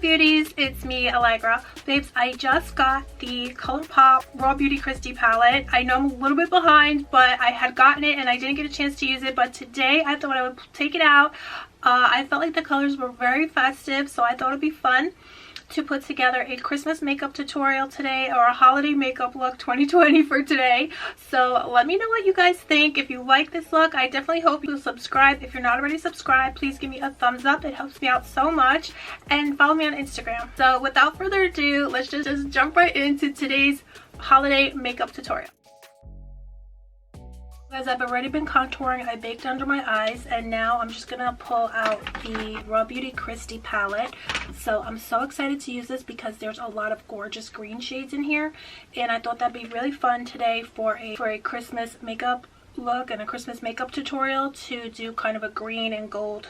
beauties, it's me, Allegra. Babes, I just got the Colourpop Rawbeautykristi palette. I know I'm a little bit behind, but I had gotten it and I didn't get a chance to use it, but today I thought I would take it out. I felt like the colors were very festive, so I thought it would be fun to put together a Christmas makeup tutorial today, or a holiday makeup look 2020 for today. So let me know what you guys think. If you like this look, I definitely hope you'll subscribe. If you're not already subscribed, please give me a thumbs up. It helps me out so much. And follow me on Instagram. So without further ado, let's just jump right into today's holiday makeup tutorial. Guys, I've already been contouring. I baked under my eyes, and now I'm just gonna pull out the Rawbeautykristi palette. So I'm so excited to use this because there's a lot of gorgeous green shades in here, and I thought that'd be really fun today for a Christmas makeup look and a Christmas makeup tutorial to do kind of a green and gold.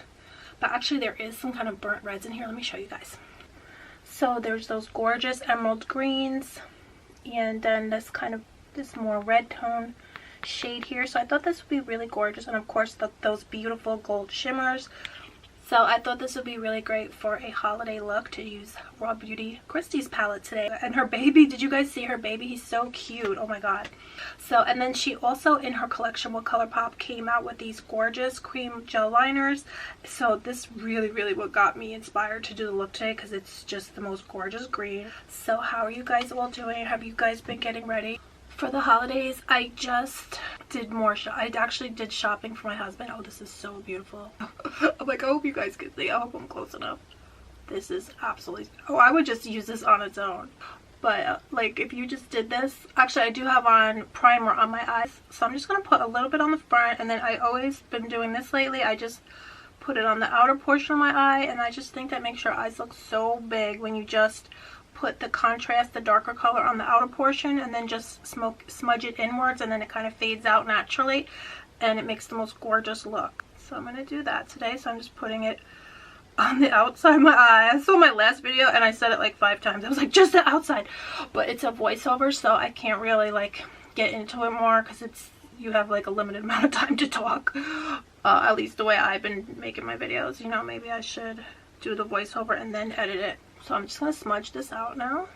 But actually there is some kind of burnt reds in here. Let me show you guys. So there's those gorgeous emerald greens, and then this more red tone shade here. So I thought this would be really gorgeous, and of course those beautiful gold shimmers. So I thought this would be really great for a holiday look to use Rawbeautykristi's palette today. And her baby, did you guys see her baby? He's so cute. Oh my god. So, and then she also in her collection with Colourpop came out with these gorgeous cream gel liners. So this really what got me inspired to do the look today, because it's just the most gorgeous green. So how are you guys all doing? Have you guys been getting ready for the holidays? I just did I actually did shopping for my husband. Oh, this is so beautiful. I'm like, I hope you guys can see. I hope I'm close enough. This is absolutely, oh, I would just use this on its own. But like, if you just did this, actually I do have on primer on my eyes, so I'm just gonna put a little bit on the front, and then I always been doing this lately. I just put it on the outer portion of my eye, and I just think that makes your eyes look so big when you just put the contrast, the darker color on the outer portion, and then just smudge it inwards, and then it kind of fades out naturally, and it makes the most gorgeous look. So I'm going to do that today. So I'm just putting it on the outside of my eye. I saw my last video and I said it like 5 times. I was like, just the outside, but it's a voiceover, so I can't really like get into it more, because you have like a limited amount of time to talk, at least the way I've been making my videos. You know, maybe I should do the voiceover and then edit it. So I'm just going to smudge this out now.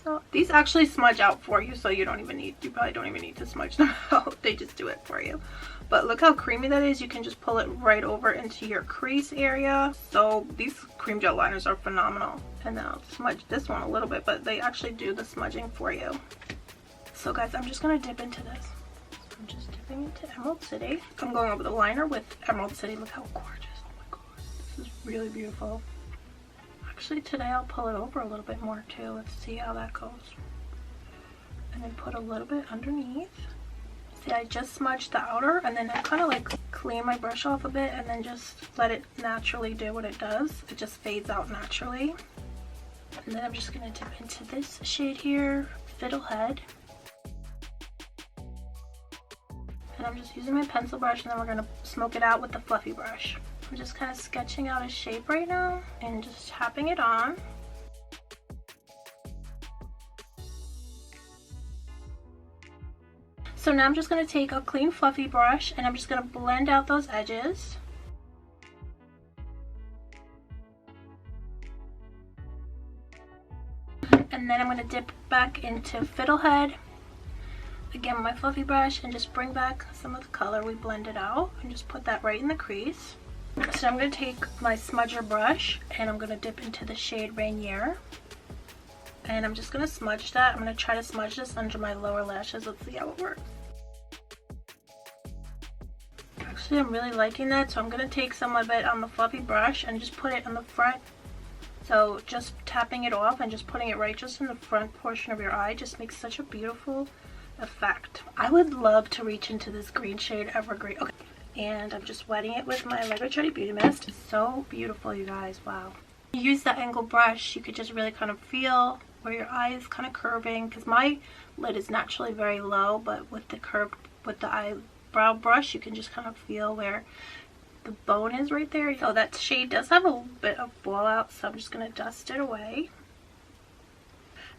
So these actually smudge out for you, so you probably don't even need to smudge them out. They just do it for you. But look how creamy that is. You can just pull it right over into your crease area. So these cream gel liners are phenomenal. And then I'll smudge this one a little bit, but they actually do the smudging for you. So guys, I'm just going to dip into this. So I'm just dipping into Emerald City. I'm going over the liner with Emerald City. Look how gorgeous. Oh my god. This is really beautiful. Actually, today I'll pull it over a little bit more too. Let's see how that goes. And then put a little bit underneath. See, I just smudged the outer, and then I kind of like clean my brush off a bit, and then just let it naturally do what it does. It just fades out naturally. And then I'm just going to dip into this shade here, Fiddlehead. And I'm just using my pencil brush, and then we're going to smoke it out with the fluffy brush. I'm just kind of sketching out a shape right now and just tapping it on. So now I'm just going to take a clean fluffy brush, and I'm just going to blend out those edges. And then I'm going to dip back into Fiddlehead again with my fluffy brush, and just bring back some of the color we blended out, and just put that right in the crease. So I'm going to take my smudger brush, and I'm going to dip into the shade Rainier, and I'm just going to smudge that. I'm going to try to smudge this under my lower lashes. Let's see how it works. Actually, I'm really liking that, so I'm going to take some of it on the fluffy brush and just put it on the front. So just tapping it off and just putting it right just in the front portion of your eye just makes such a beautiful effect. I would love to reach into this green shade, Evergreen. Okay. And I'm just wetting it with my Rawbeautykristi Beauty Mist. It's so beautiful, you guys. Wow. You use that angle brush, you could just really kind of feel where your eye is kind of curving, because my lid is naturally very low, but with the eyebrow brush, you can just kind of feel where the bone is right there. So that shade does have a little bit of fallout, so I'm just going to dust it away.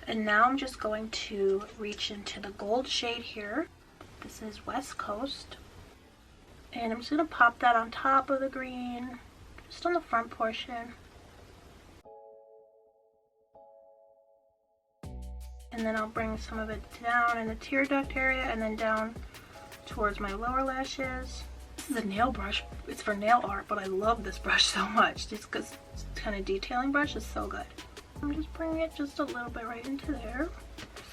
And now I'm just going to reach into the gold shade here. This is West Coast. And I'm just going to pop that on top of the green, just on the front portion. And then I'll bring some of it down in the tear duct area and then down towards my lower lashes. This is a nail brush. It's for nail art, but I love this brush so much just because this kind of detailing brush is so good. I'm just bringing it just a little bit right into there.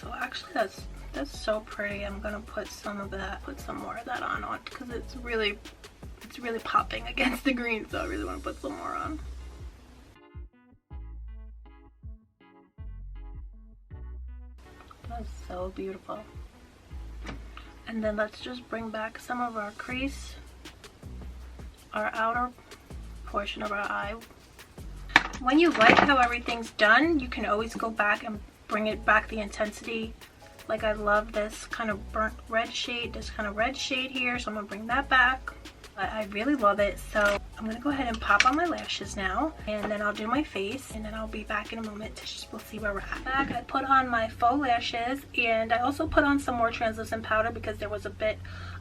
So actually that's so pretty. I'm gonna put some more of that on because it's really popping against the green, so I really want to put some more on. That's so beautiful. And then let's just bring back some of our crease, our outer portion of our eye. When you like how everything's done, you can always go back and bring it back the intensity. Like I love this kind of burnt red shade, this kind of red shade here, so I'm gonna bring that back. I really love it, so I'm gonna go ahead and pop on my lashes now, and then I'll do my face, and then I'll be back in a moment to we'll see where we're at. I put on my faux lashes, and I also put on some more translucent powder because there was a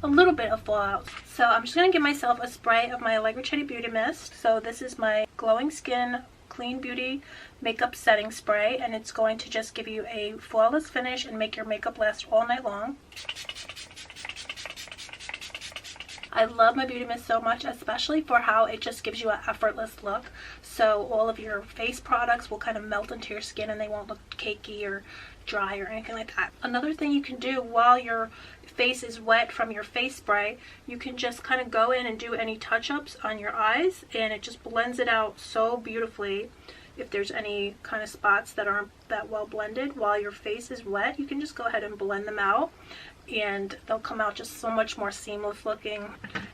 little bit of fallout. So I'm just gonna give myself a spray of my Rawbeautykristi Beauty Mist. So this is my Glowing Skin Clean Beauty Makeup Setting Spray, and it's going to just give you a flawless finish and make your makeup last all night long. I love my beauty mist so much, especially for how it just gives you an effortless look. So all of your face products will kind of melt into your skin and they won't look cakey or dry or anything like that. Another thing you can do while your face is wet from your face spray, you can just kind of go in and do any touch-ups on your eyes, and it just blends it out so beautifully. If there's any kind of spots that aren't that well blended while your face is wet, you can just go ahead and blend them out, and they'll come out just so much more seamless looking.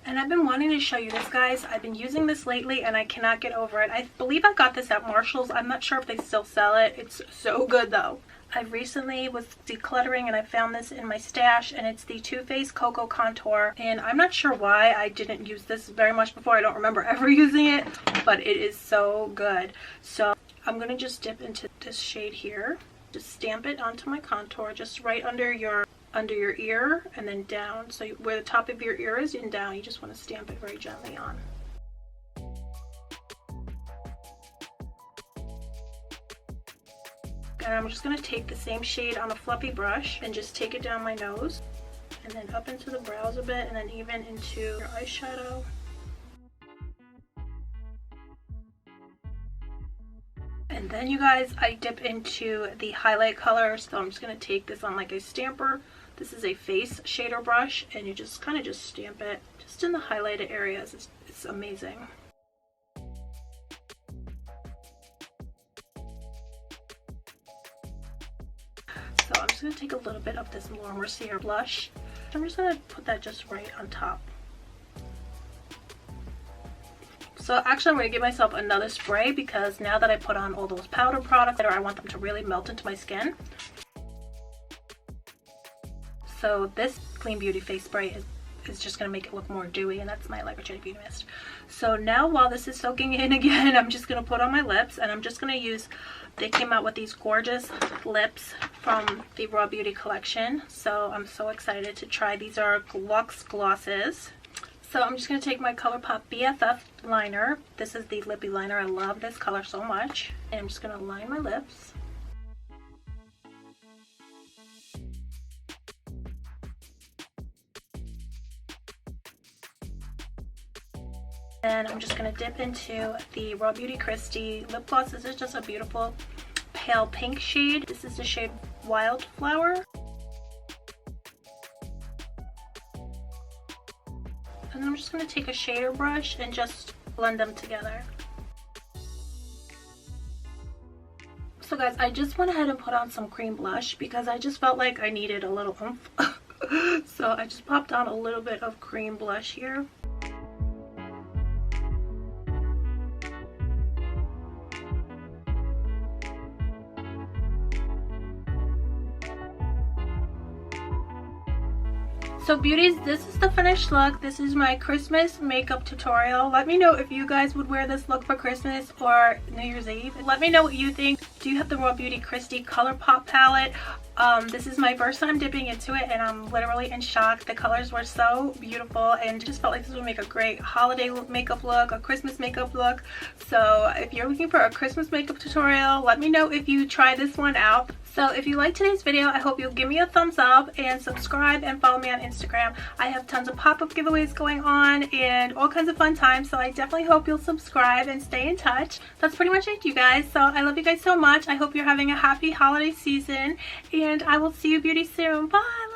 And I've been wanting to show you this, guys. I've been using this lately and I cannot get over it. I believe I got this at Marshall's. I'm not sure if they still sell it. It's so good though. I recently was decluttering and I found this in my stash, and it's the Too Faced Cocoa Contour, and I'm not sure why I didn't use this very much before. I don't remember ever using it, but it is so good. So I'm gonna just dip into this shade here, just stamp it onto my contour, just right under your ear and then down. So where the top of your ear is and down, you just want to stamp it very gently on. And I'm just going to take the same shade on a fluffy brush and just take it down my nose and then up into the brows a bit, and then even into your eyeshadow. And then, you guys, I dip into the highlight color. So I'm just going to take this on like a stamper. This is a face shader brush, and you just kind of just stamp it just in the highlighted areas. It's amazing. So I'm just going to take a little bit of this More Mercier blush. I'm just going to put that just right on top. So actually I'm going to give myself another spray because now that I put on all those powder products, I want them to really melt into my skin. So this Clean Beauty face spray is just going to make it look more dewy, and that's my Rawbeautykristi Beauty Mist. So now while this is soaking in again, I'm just going to put on my lips, and I'm just going to use, they came out with these gorgeous lips from the Raw Beauty collection. So I'm so excited to try. These are Luxe Glosses. So I'm just going to take my Colourpop BFF liner. This is the lippy liner. I love this color so much. And I'm just going to line my lips. And I'm just going to dip into the Rawbeautykristi lip gloss. This is just a beautiful pale pink shade. This is the shade Wildflower. And then I'm just going to take a shader brush and just blend them together. So guys, I just went ahead and put on some cream blush because I just felt like I needed a little oomph. So I just popped on a little bit of cream blush here. So beauties, this is the finished look. This is my Christmas makeup tutorial. Let me know if you guys would wear this look for Christmas or New Year's Eve. Let me know what you think. do have the Rawbeautykristi Colourpop palette. This is my first time dipping into it, and I'm literally in shock. The colors were so beautiful and just felt like this would make a great holiday makeup look, a Christmas makeup look. So if you're looking for a Christmas makeup tutorial, let me know if you try this one out. So if you liked today's video, I hope you'll give me a thumbs up and subscribe and follow me on Instagram. I have tons of pop-up giveaways going on and all kinds of fun times, so I definitely hope you'll subscribe and stay in touch. That's pretty much it, you guys. So I love you guys so much. I hope you're having a happy holiday season, and I will see you beauty soon. Bye!